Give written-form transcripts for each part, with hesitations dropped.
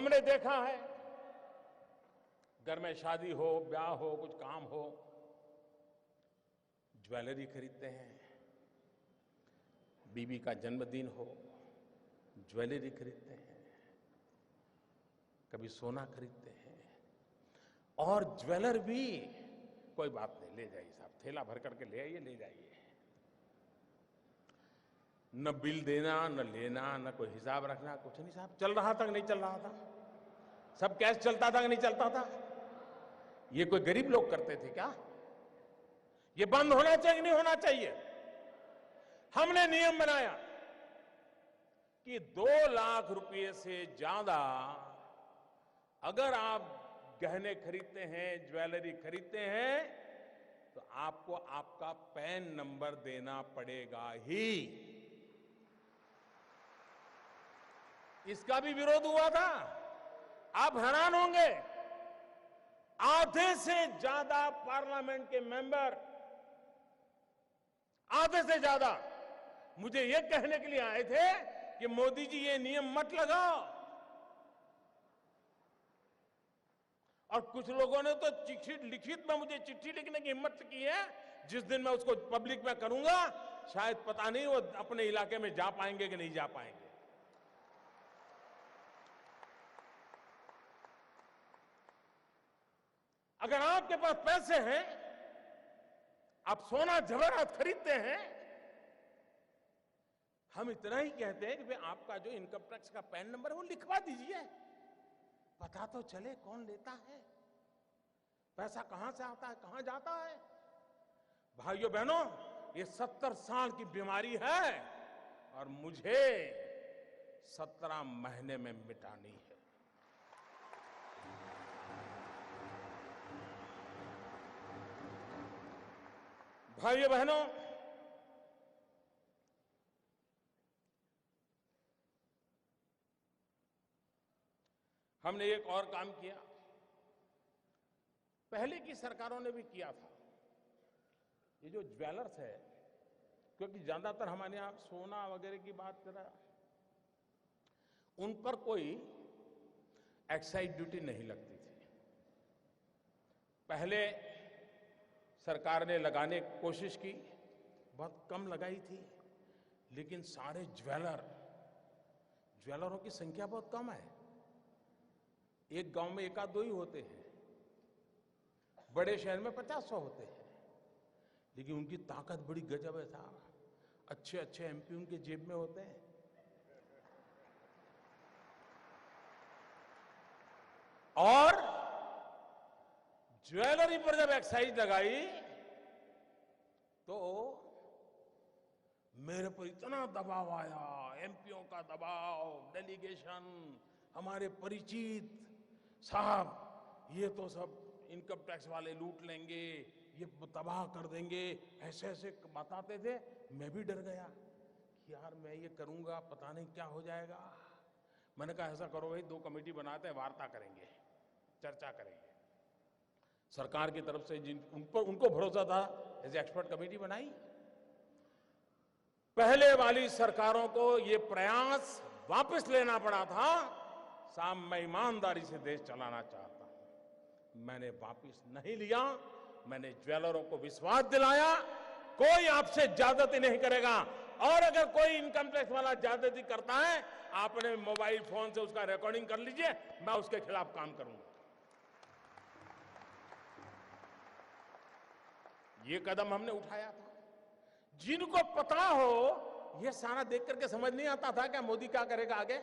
हमने देखा है, घर में शादी हो, ब्याह हो, कुछ काम हो, ज्वेलरी खरीदते हैं। बीबी का जन्मदिन हो, ज्वेलरी खरीदते हैं। कभी सोना खरीदते हैं। और ज्वेलर भी कोई बात नहीं, ले जाइए साहब, थैला भर करके ले आइए, ले जाइए। न बिल देना, न लेना, न कोई हिसाब रखना, कुछ नहीं साहब। चल रहा था कि नहीं चल रहा था? सब कैश चलता था कि नहीं चलता था? ये कोई गरीब लोग करते थे क्या? ये बंद होना चाहिए कि नहीं होना चाहिए? हमने नियम बनाया कि 2 लाख रुपए से ज्यादा अगर आप गहने खरीदते हैं, ज्वेलरी खरीदते हैं, तो आपको आपका पैन नंबर देना पड़ेगा ही। इसका भी विरोध हुआ था। आप हैरान होंगे, आधे से ज्यादा पार्लियामेंट के मेंबर, आधे से ज्यादा मुझे यह कहने के लिए आए थे कि मोदी जी ये नियम मत लगाओ। और कुछ लोगों ने तो लिखित में मुझे चिट्ठी लिखने की हिम्मत की है। जिस दिन मैं उसको पब्लिक में करूंगा, शायद पता नहीं वो अपने इलाके में जा पाएंगे कि नहीं जा पाएंगे। अगर आपके पास पैसे हैं, आप सोना जवाहरात खरीदते हैं, हम इतना ही कहते हैं कि भाई आपका जो इनकम टैक्स का पैन नंबर है वो लिखवा दीजिए, पता तो चले कौन लेता है, पैसा कहां से आता है, कहां जाता है। भाइयों बहनों, ये 70 साल की बीमारी है और मुझे 17 महीने में मिटानी है। भाइयों बहनों, हमने एक और काम किया, पहले की सरकारों ने भी किया था। ये जो ज्वेलर्स है, क्योंकि ज्यादातर हमारे यहां सोना वगैरह की बात कर रहा, उन पर कोई एक्साइज ड्यूटी नहीं लगती थी। पहले सरकार ने लगाने की कोशिश की, बहुत कम लगाई थी, लेकिन सारे ज्वेलरों की संख्या बहुत कम है। एक गांव में 1-2 ही होते हैं, बड़े शहर में 50-100 होते हैं, लेकिन उनकी ताकत बड़ी गजब है साहब। अच्छे अच्छे एमपी उनके जेब में होते हैं। और ज्वेलरी पर जब एक्साइज लगाई तो मेरे पर इतना दबाव आया, एमपीओ का दबाव, डेलीगेशन, हमारे परिचित, साहब ये तो सब इनकम टैक्स वाले लूट लेंगे, ये तबाह कर देंगे, ऐसे ऐसे बताते थे। मैं भी डर गया कि यार मैं ये करूंगा, पता नहीं क्या हो जाएगा। मैंने कहा ऐसा करो भाई, 2 कमेटी बनाते हैं, वार्ता करेंगे, चर्चा करेंगे। सरकार की तरफ से उनको भरोसा था, ऐसे एक्सपर्ट कमेटी बनाई। पहले वाली सरकारों को ये प्रयास वापस लेना पड़ा था। साहब मैं ईमानदारी से देश चलाना चाहता हूं, मैंने वापस नहीं लिया। मैंने ज्वेलरों को विश्वास दिलाया, कोई आपसे ज्यादती नहीं करेगा। और अगर कोई इनकम टैक्स वाला ज्यादती करता है, आपने मोबाइल फोन से उसका रिकॉर्डिंग कर लीजिए, मैं उसके खिलाफ काम करूंगा। ये कदम हमने उठाया था। जिनको पता हो, ये सारा देख करके समझ नहीं आता था क्या मोदी क्या करेगा आगे।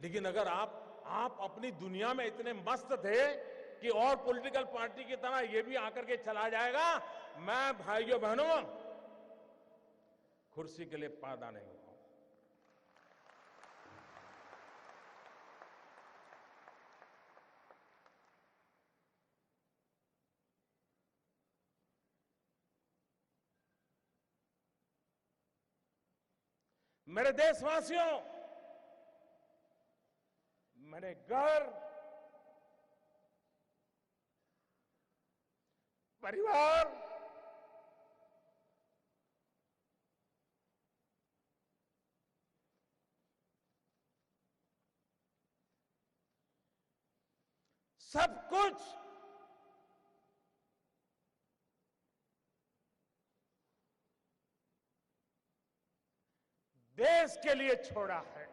लेकिन अगर आप अपनी दुनिया में इतने मस्त थे कि और पॉलिटिकल पार्टी की तरह ये भी आकर के चला जाएगा, मैं भाइयों बहनों कुर्सी के लिए पैदा नहीं हुआ। मेरे देशवासियों, मेरे घर परिवार, सब कुछ देश के लिए छोड़ा है।